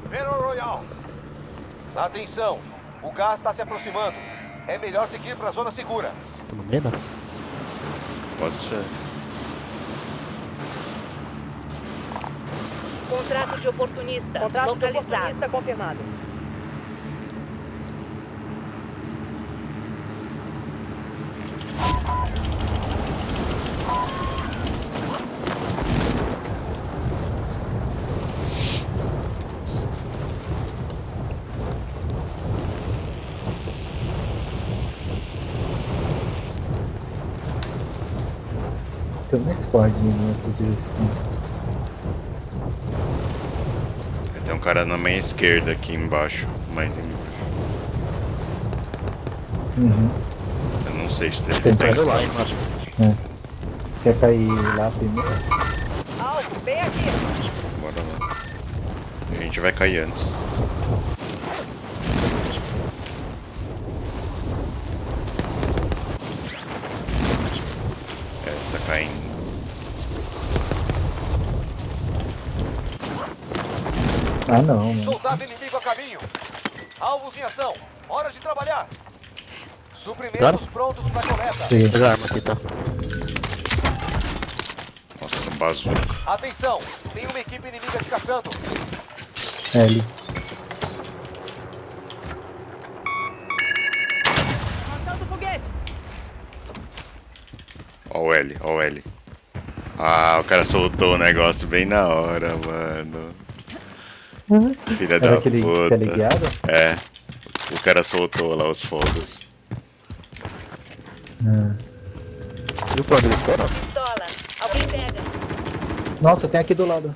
Battle Royale. Atenção, o gás está se aproximando. É melhor seguir para a zona segura. Pelo menos. Pode ser. Contrato de oportunista. Contrato localizado. De oportunista confirmado. Tem uma squad nessa direção. Tem um cara na minha esquerda aqui embaixo, mais embaixo. Uhum. Eu não sei se Acho que ele ele Tá indo tá. lá embaixo. Quer cair lá primeiro? Alvo, bem aqui. Bora lá. A gente vai cair antes. É, tá caindo. Ah não, mano. Soldado inimigo a caminho. Alvos em ação. Hora de trabalhar. Suprimentos Claro. prontos para coleta. Peguei. Pega a arma aqui, tá? Nossa, bazuca. Atenção, tem uma equipe inimiga te caçando. L. Lançando foguete. Ó o L, ó o L. Ah, o cara soltou o negócio bem na hora, mano. Filha Era da aquele puta. teleguiado? É. O cara soltou lá os fogos. Viu pra onde eles foram? Pistola. Alguém pega. Nossa, tem aqui do lado.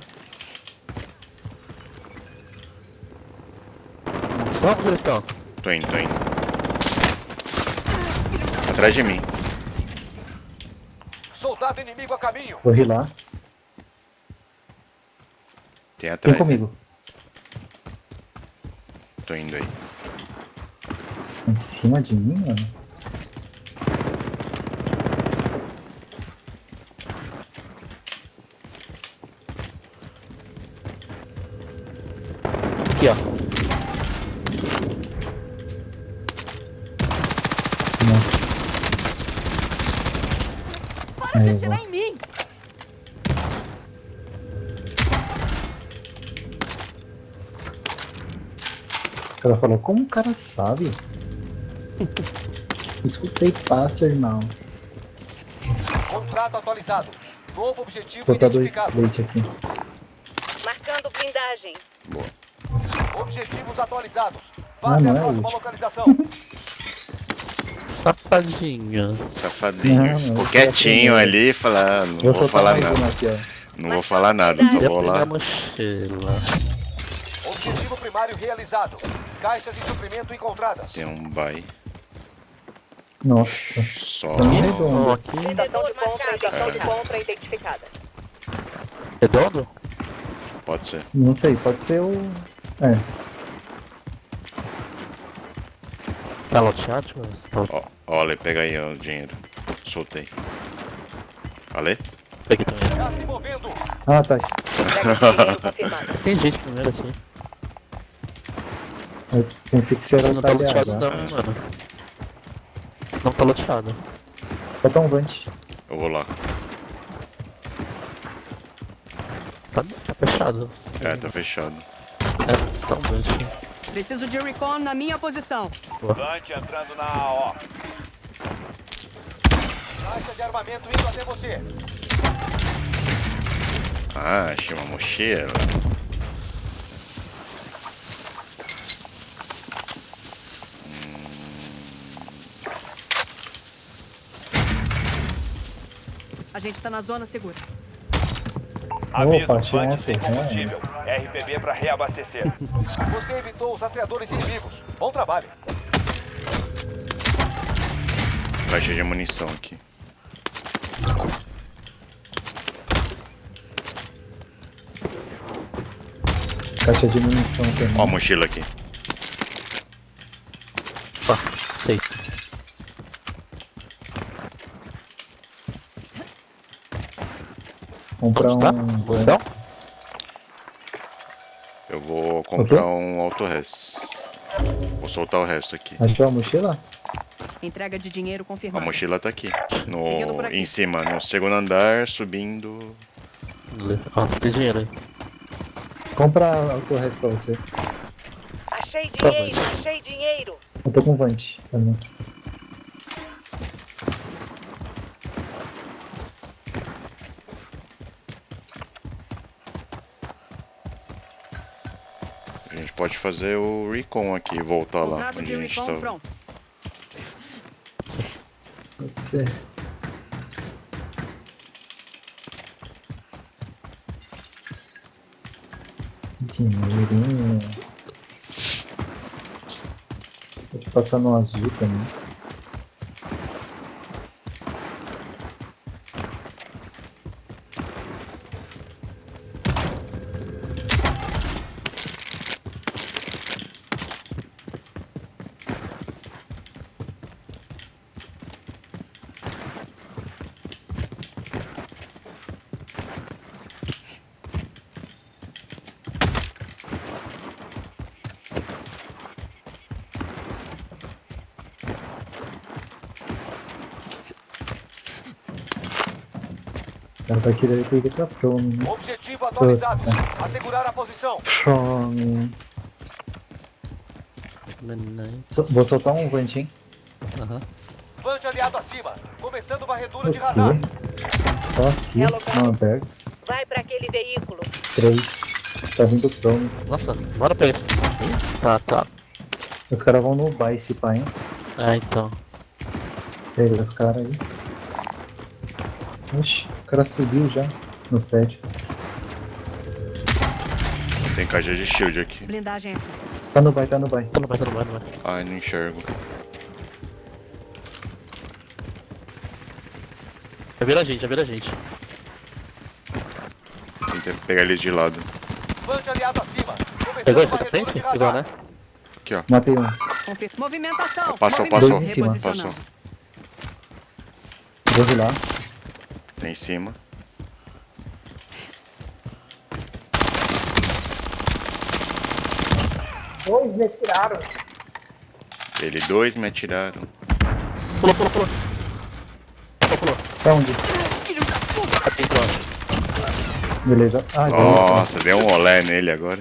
Só onde eles estão? Tô indo, tô indo. Atrás de mim. Soldado inimigo a caminho. Corri lá. Tem Vem atrás. comigo. Tô indo aí. Em cima de mim, mano? Aqui, ó. Para Aí, de eu atirar vou. em mim. Ela falou, como o cara sabe? Escutei passo, irmão. Contrato atualizado. Novo objetivo Vou botar dois identificado. plate aqui. Marcando blindagem. Boa. Objetivos atualizados. Ah, Vá até a não é próxima útil. localização. Safadinho. Safadinho. Não, Ficou não, quietinho não. ali e falou, ah, não Vou vou soltar falar mais uma nada. aqui, ó. Não vou falar nada, só Eu vou pegar a lá. mochila. Objetivo primário realizado. Caixas de suprimento encontradas. Tem um buy. Nossa. Só. Tá muito redondo. Ó, aqui. Estação de compra. Estação de compra identificada. Redondo? Pode ser. Não sei, pode ser o... É, Tá loteado? Tá... Ó, olha, pega aí ó, o dinheiro. Soltei. Ale? Peguei também. Já se movendo. ah, tá. Entrega de dinheiro confirmada. Tem gente primeiro aqui. Eu pensei que você era Não tá loteado talhado. não, hein, mano. Não tá loteado. Bota um vante. Eu vou lá. Tá fechado. É, tá fechado. É, tá um bunch. Preciso de recon na minha posição. Vante entrando na AO. Caixa de armamento indo até você. Ah, achei uma mochila. A gente tá na zona segura. Opa, achei uma combustível. ferramenta. RPB para reabastecer. Você evitou os rastreadores inimigos. Bom trabalho. Caixa de munição aqui. Caixa de munição também. Ó a mochila aqui. Opa, sei. Comprar Onde tá? um... No céu? Eu vou comprar um auto-res. Vou soltar o resto aqui. Achou a mochila? Entrega de dinheiro A confirmada. mochila tá aqui. Seguindo por aqui. Em cima, no segundo andar, subindo. Nossa, tem dinheiro aí. Compra o resto pra você. Achei Tá, dinheiro, mas- achei dinheiro. Eu tô com vante também. A gente pode fazer o recon aqui e voltar lá Contrato onde de a gente recon tava. pronto. Pode ser. Dinheirinho. Pode passar no azul também. O cara vai querer perder pra Prome, né? Objetivo atualizado. Assegurar a posição. Prome. Neném. Vou soltar um vante, hein? Aham. Vante aliado acima. Começando varredura de Aqui. radar. Só aqui. Relocando. Não, aberto. Vai para aquele veículo. 3. Tá vindo Prome. Nossa, bora pegar esse. Tá. Os caras vão no bar esse pai, hein? É, então. Pega os caras aí. Oxi, o cara subiu já no prédio. Tem caixa de shield aqui. Blindagem aqui. Tá no bar, tá no bar. Tá no vai. Ai, não enxergo. Já vira a gente. Tentei pegar ele de lado. Vante aliado acima. Começando Pegou esse da varredura frente? de Pegou, radar. né? Aqui, ó. Matei um. Movimentação. Passou. Movimento. Em cima. Reposicionando. Vou de lá. Tem em cima. Dois me tiraram. Ele 2 me atiraram. Pulou. Tá onde? Aqui, ó. Beleza. Ah, Nossa, deu um olé nele agora.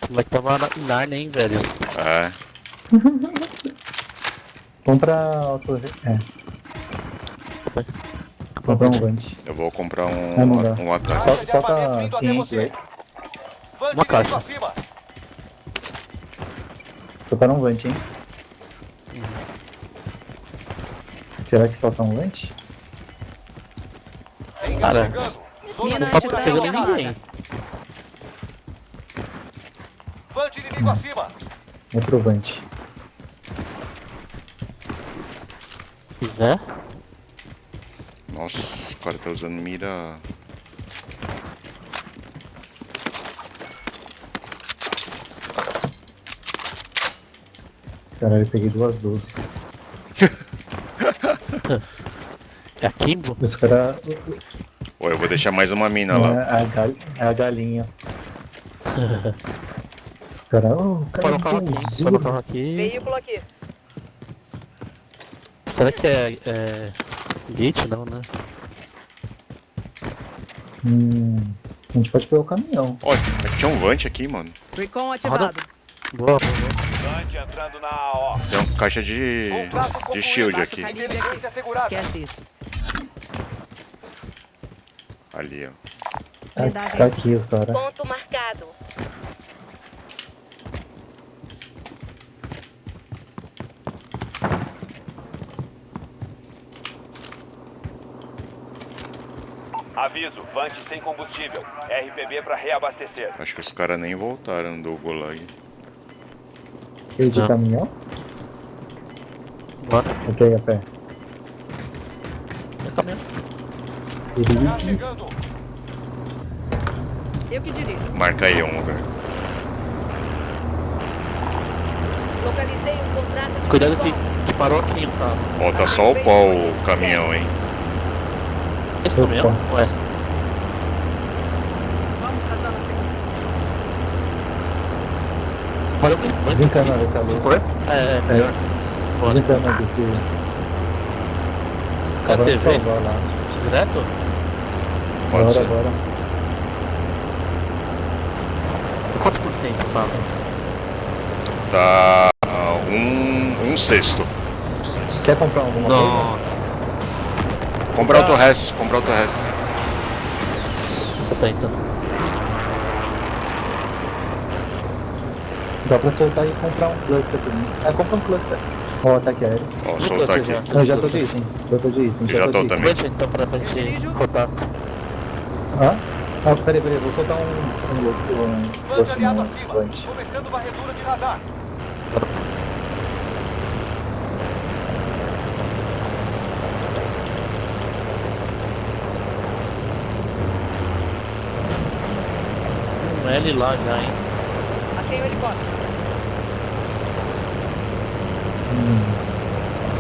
Como é que tava na Narnia, hein, velho? É. Compra auto... É, compra um vante. Eu vou comprar Ah, não dá. um ataque. Só, Caixa de só tá armamento indo até 500 você. aí. Vante Uma caixa. inimigo acima. Só tá um vante, hein? Será que solta um vante? Tem Cara, gás chegando. Zona mina Não tá segura pegando Titã, relocada. ninguém. Vante inimigo acima. Outro vante. Quiser. Nossa, o cara tá usando mira. Caralho, eu peguei 2/12. É a Kimbo? Os caras... Ô, eu vou deixar mais uma mina lá. É a galinha. Cara, o cara Parou o carro aqui. bonzinho. Parou o carro aqui. Veículo aqui. Será que é gate? Não, né? A gente pode pegar o caminhão. Ó, tinha um vante aqui, mano. Recon ativado. Boa. Vante entrando na AO. Tem uma caixa de shield Baixo aqui. calibre Inteligência aqui. assegurada. Esquece isso. Ali, ó. Blindagem. Tá aqui o cara. Ponto marcado. Aviso, Vante sem combustível. RPB para reabastecer. Acho que os caras nem voltaram do Gulag. Cheio de Não. caminhão? Bora. Ok, a pé. É caminhão. Gás chegando. Eu que dirijo. Marca aí um lugar. Localizei um contrato de Cuidado recon. que parou aqui o carro. Ó, tá só o pó o caminhão, hein. Esse caminhão? Ué. Vamos pra zona segura. Olha o espanto. Desencanando essa Se luz. for, é melhor. Bora. Desencanando esse. Quer Acabou de TV? salvar lá. Direto? Pode ser. Bora. Quantos por cento, fala? Tá. Um sexto. Quer comprar alguma coisa? Nossa. Comprar auto-res. Comprar auto-res. Tô tentando. Dá pra soltar e comprar um cluster também. Compra um cluster. Ó, ataque aéreo. Ó, soltar aqui. Eu já tô de item. Eu tô de item. Eu já tô de item. também. Deixa então pra gente dirijo. rotar. Peraí, vou soltar um Bande aliado no acima. Vante. Começando varredura de radar. L lá já, hein? Achei o helicóptero.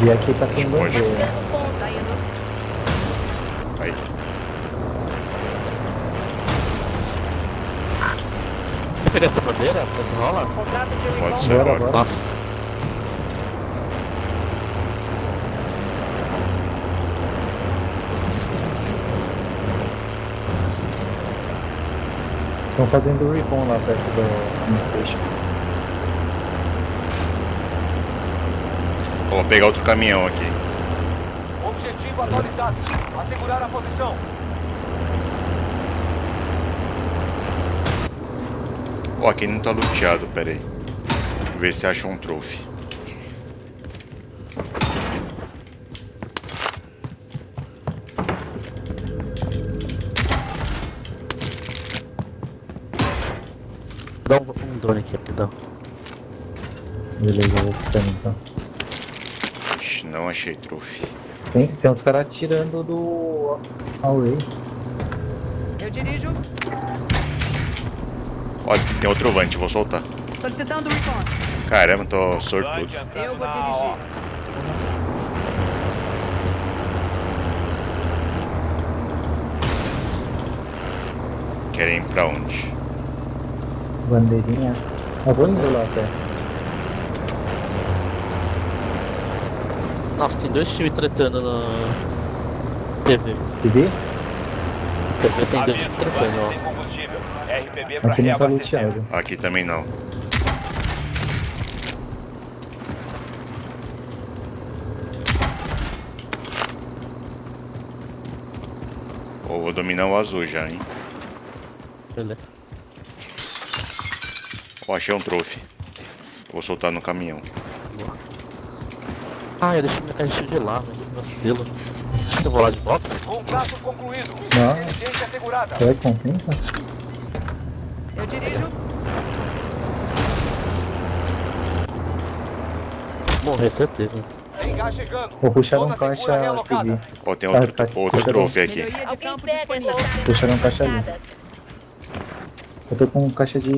E aqui tá sem Pode. bandeira. Saindo. Aí. Quer pegar essa bandeira? Você não rola? Contrato de Pode recon. ser, Bora. bora. Nossa. Estão fazendo recon lá perto do station. Vou pegar outro caminhão aqui. Objetivo atualizado. Assegurar a posição. Ó, aqui não tá luteado, pera aí. Vou ver se acha um trophy. Dá um drone aqui, rapidão. Beleza, eu vou ficando então. Ixi, não achei trophy. Tem uns caras atirando do Away. Eu dirijo. Ó, tem outro vante, vou soltar. Solicitando recon. Caramba, tô sortudo. Eu vou dirigir. Querem ir pra onde? Bandeirinha. Eu vou indo lá até. Nossa, tem dois times tretando no TV. TV? TV tem dois times tretando, ó. Combustível. RPB para Aqui não tá reabastecer. luteado. Aqui também não. Ou vou dominar o azul já, hein? Beleza. Ó, achei um trophy. Vou soltar no caminhão. Ah, eu deixei minha caixa de lá, velho. Vacilo. Eu vou lá de volta? Contrato concluído. Não. Inteligência assegurada. Será que compensa? Eu dirijo. Morrer, certeza. Tem gás chegando. Vou puxar Zona um caixa segura realocada. TV. Ó, tem outro, tá. outro trophy aqui. Melhoria de Alguém campo pega disponível. essa Puxaram um caixa ali. marcada. Eu tô com caixa de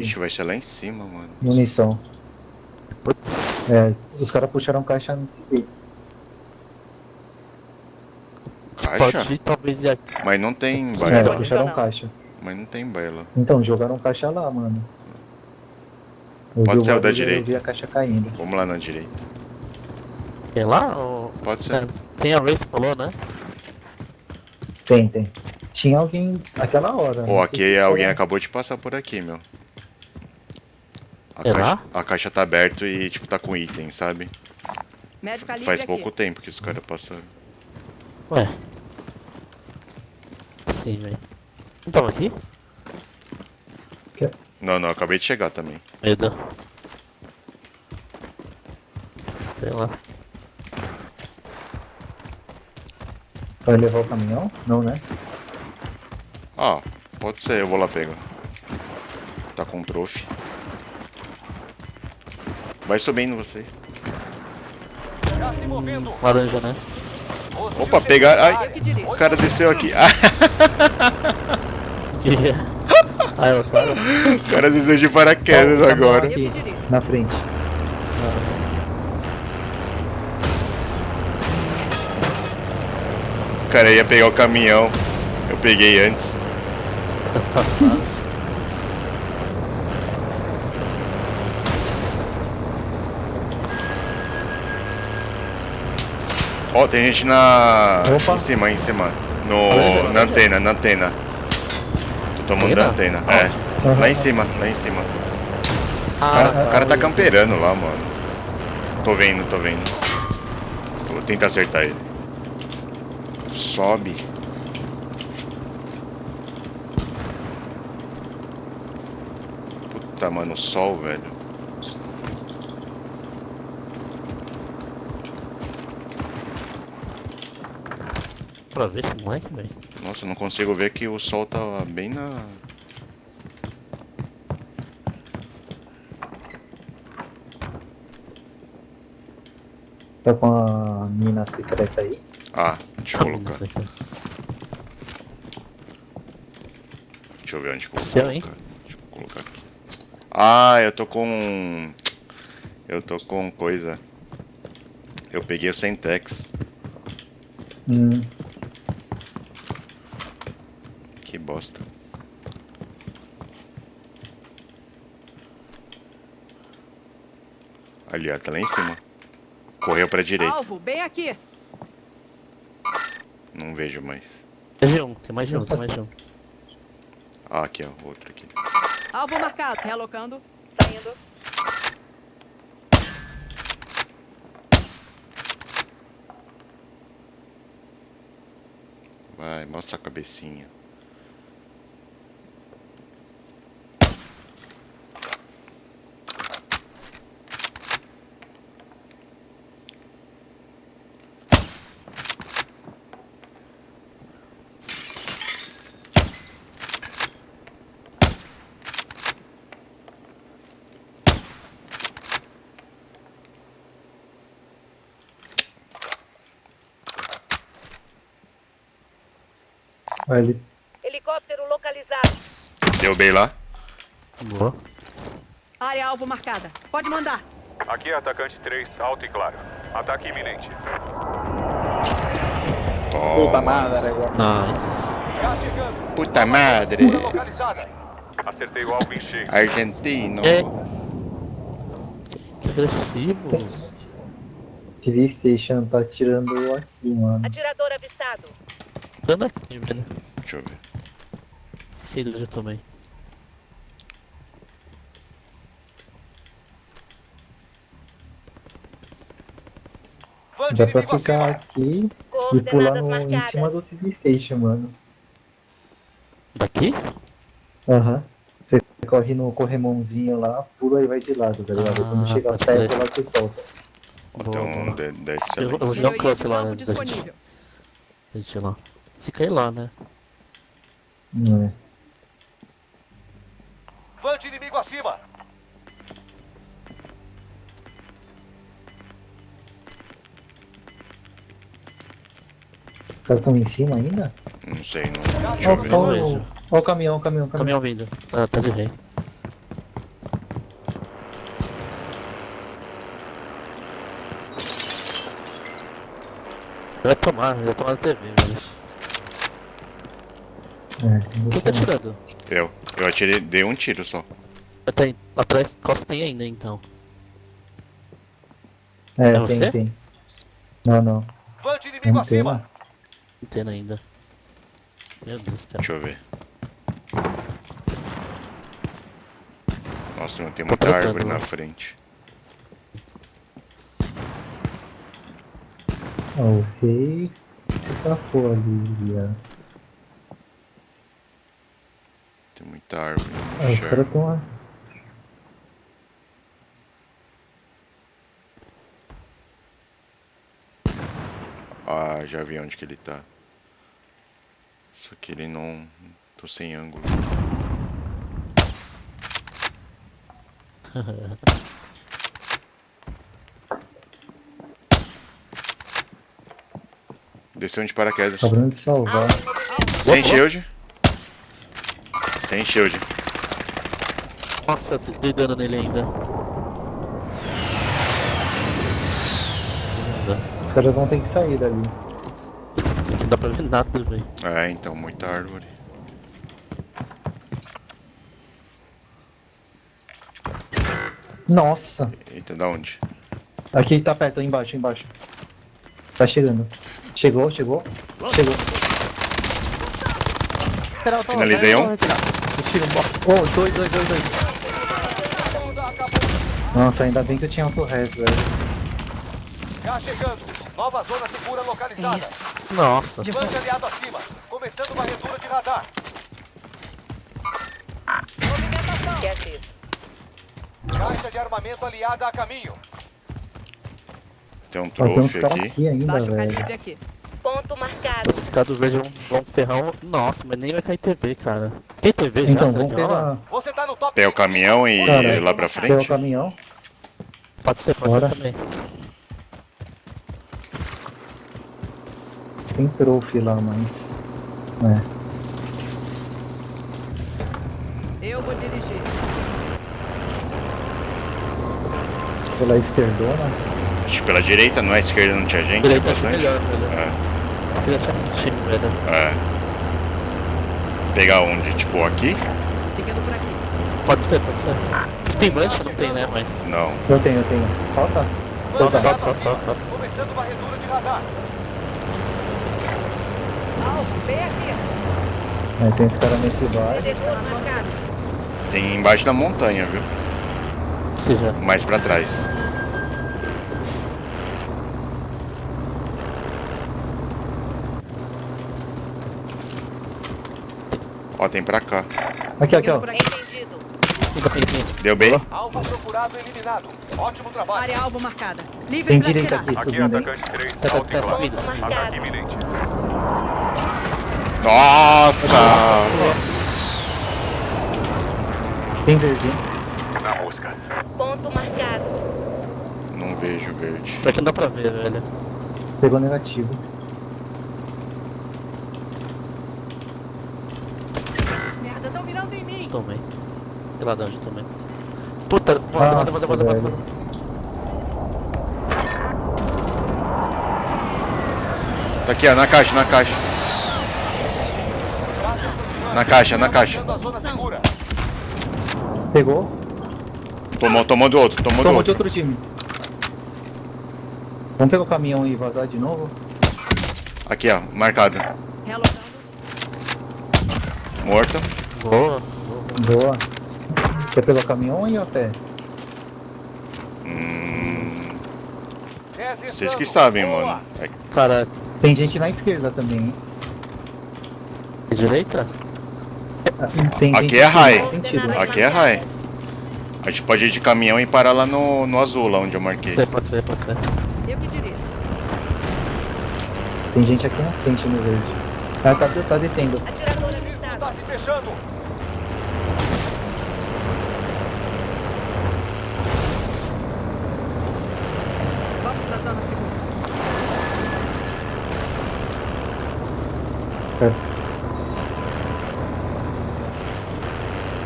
Ixi, vai ser lá em cima, mano. munição. Putz. Os caras puxaram caixa no TV. Caixa? Pode ir, talvez ir aqui. Mas não tem baila. Puxaram Não. caixa. Mas não tem baila. Então, jogaram caixa lá, mano. Eu Pode vi ser o da barulho, direita. Eu vi a caixa caindo. Vamos lá na direita. Tem lá? Ou... Pode ser. Tem a Race falou, né? Tem. Tinha alguém naquela hora. Ó, não sei aqui se alguém foram- acabou de passar por aqui, meu. É lá? A caixa tá aberta e, tipo, tá com item, sabe? Médio calibre Faz aqui. pouco tempo que os caras passaram. Ué. Sim, velho. Não tava aqui? Não, não, acabei de chegar também. Medo. Sei lá. Vai levar o caminhão? Não, né? Ah, pode ser, eu vou lá pegar. Tá com trophy. Vai subindo vocês. Já se movendo. Laranja, né? Hostil Opa, chegando pegar. na Ai, área. Eu que dirijo. o cara desceu aqui. Ah, Ah, é o cara? o cara desceu de paraquedas Ó, o agora. Eu que Aqui. dirijo. Na frente. O cara ia pegar o caminhão. Eu peguei antes. Ó, tem gente na... Opa. Em cima. No... Na antena. Tô tomando da antena. É. Aham. Lá em cima. Ah, O cara tá camperando lá, mano. Tô vendo. Vou tentar acertar ele. Sobe. Puta, mano, o sol, velho. pra ver esse moleque, velho. Nossa, eu não consigo ver que o sol tá bem na... Tá com a mina secreta aí? Ah, deixa eu colocar. Deixa eu ver onde que eu vou Seu, hein? colocar. Deixa eu colocar aqui. Ah, eu tô com... coisa. Eu peguei o Sentex. Que bosta. Ali, ó, tá lá em cima. Correu pra direita. Alvo, bem aqui. Não vejo mais. Tem mais de um. Ah, aqui, ó, outro aqui. Alvo marcado. Realocando. Saindo. Vai, mostra a cabecinha. Aí ele Helicóptero localizado. Derrubei lá. Boa. Área alvo marcada. Pode mandar. Aqui é atacante 3, alto e claro. Ataque iminente. Puta Toma. madre, agora. Nice. Gás chegando. Puta Zona madre. segura localizada. Acertei o alvo em cheio. Argentino. É. Que agressivo. TV Station tá atirando aqui, mano. Atirador avistado. Dando aqui, velho. Deixa eu ver. Sei onde eu tomei. Van de Dá pra inimigo ficar acima. aqui e pular Coordenadas em cima marcadas. do TV Station, mano. Daqui? Aham. Você corre no corrimãozinho lá, pula e vai de lado, tá ligado? Ah, Quando chega pode perto, crer. lá você solta. Ó, Boa, tem um boa. da Eu excelência. vou dar um Melhoria close de lá, campo né? Da disponível. gente ir lá. Fica aí lá, né? Não é. Van de inimigo acima. Os caras estão em cima ainda? Não sei, não. Gás Deixa eu Ó, ver. ó, Não vejo. ó o caminhão. Caminhão vindo. Tá de rei. Vai tomar na TV, velho. Quem tá tirando? Eu atirei, dei um tiro só. Tem, atrás, costa tem ainda, então. É, É você? tem. Não. Van de inimigo acima. Antena. Não tem ainda. Meu Deus, cara. Deixa eu ver. Nossa, não tem Tá muita tratando, árvore né? na frente. Ó, o rei se safou ali, ó. Tem muita árvore. não Ah, os enxergo. caras estão lá. Ah, já vi onde que ele tá. Só que ele não... Tô sem ângulo. Desceu de paraquedas. Acabando de salvar. Sem shield. Sem shield. Nossa, dei dano nele ainda. Beleza. Os caras vão ter que sair dali. Aqui não dá pra ver nada, velho. É, então, muita árvore. Nossa! Eita, da onde? Aqui tá perto, embaixo. Tá chegando. Chegou. Finalizei um. Oh, dois. Nossa, ainda bem que eu tinha auto-res, velho. Gás chegando. Nova zona segura localizada. Nossa. Plante aliado acima. Começando varredura de radar. Esquece isso. Caixa de armamento aliada a caminho. Tem um Ó, tem uns trophy caras aqui. aqui ainda, Baixo velho. calibre aqui. Ponto marcado. Esses caras do verde vão ferrar um... Nossa, mas nem vai cair TV, cara. Tem TV já? Então, Será vamos que rola? pegar, Você tá no top Tem o 25. caminhão e Cara, ir lá pra pegar o frente. caminhão. Pode ser Bora. também. Tem trophy lá, mas... Eu vou dirigir. Pela esquerdona. Acho que pela direita, não é? Esquerda não tinha gente? Direita Tinha acho bastante. melhor, velho. É, Queria achar um time, velho. é. Pegar onde? Tipo aqui? Seguindo por aqui. Pode ser. Tem mancha? Não tem, né? Mas... Eu tenho. Solta. Plante aliado Solta. acima. Começando varredura de radar. Alvo, bem aqui. Tem esse cara nesse bar. Setor marcado. Tem embaixo da montanha, viu? Ou seja, Mais pra trás. Ó, tem pra cá. Aqui, ó. Seguindo por aqui. Entendido. Deu bem? Alvo procurado eliminado. Ótimo trabalho. Área alvo marcada. Livre Tem pra direita atirar. aqui, Aqui, subindo, hein? atacante 3, Tá alto e claro. subindo. Ataque iminente. Nossa! Tem verde, hein? Na mosca. Ponto marcado. Não vejo verde. Pior que não dá pra ver, velho. Pegou negativo. Merda, tão mirando em mim. Tomei. Sei lá de onde tomei. Puta, Nossa, bota. velho. Tá aqui, ó, na caixa. Gás se aproximando. Na caixa. Marcando a zona segura. Pegou. Tomou do outro, tomou do Toma de outro. outro time. Vamos pegar o caminhão e vazar de novo? Aqui, ó, marcado. Relocando. Morto. Boa. Boa. Quer pegar o caminhão ou ir a pé? Resistindo. Vocês que sabem, Boa. mano. É, Cara, Tem gente na esquerda também, hein? direita? Tem Aqui gente é high. nesse sentido. aqui é high. A gente pode ir de caminhão e parar lá no azul, lá onde eu marquei. Pode ser. Eu que dirijo. Tem gente aqui na frente no verde. Ah, tá descendo. Atirador Tá avistado. se fechando. Vamos pra zona segura.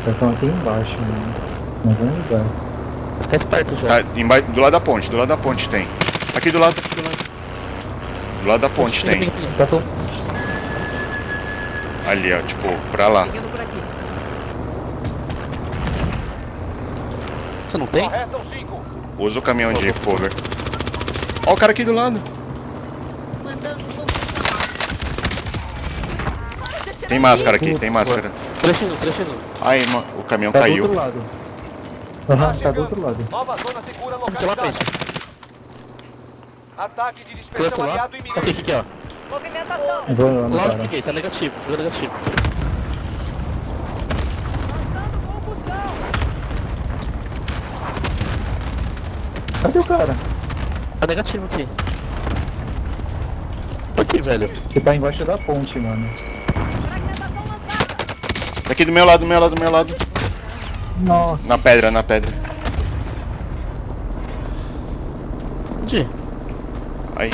Já estão aqui embaixo, mano. Em algum lugar. Fica esperto já. Tá embaixo, do lado da ponte tem. Aqui do lado. Do lado da ponte tem. Já tô... Ali, ó, tipo, pra lá. Seguindo por aqui. Você não Só tem? restam 5. Usa o caminhão de cover. Ó o cara aqui do lado. Tem máscara aqui, tem máscara. Trechinho. Ai, o caminhão Tá do caiu. outro lado. Aham, tá do outro lado. Nova zona segura Aqui lá localizada. frente. Ataque de Pelo dispersão celular. aliado iminente. Aqui, ó. Movimentação. Vou lá no Lá eu cara. peguei, tá negativo. Passando concussão. Cadê o cara? Tá negativo aqui. Aqui, velho. Que tá embaixo da ponte, mano. Fragmentação lançada. Tá aqui do meu lado. Nossa. Na pedra. Onde? Aí.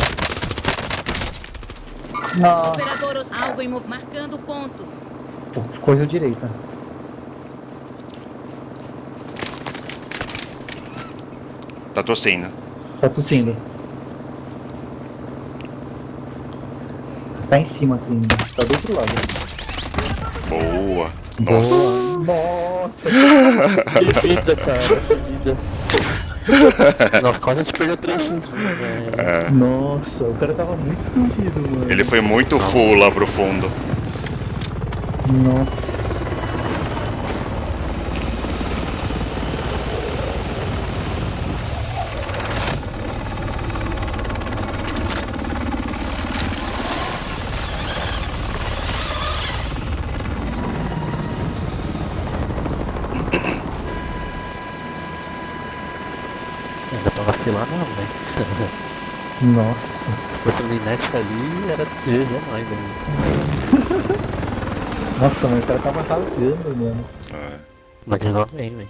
Nossa. Operadores alvo em marcando ponto. Coisa direita. Tá tossindo. Tá tossindo. Tá em cima aqui ainda. Tá do outro lado. Boa. Nossa. Boa. Nossa. Que vida, cara. Que vida. Nossa, quase a gente perdeu 3x, velho. É. Nossa, o cara tava muito escondido, mano. Ele foi muito full lá pro fundo. Nossa. Ainda pra vacilar não, velho. Nossa. Se fosse o Linet ali, era GG mais, velho. Nossa, mas o cara tava rasgando, mano. É. Mas jogou bem, velho.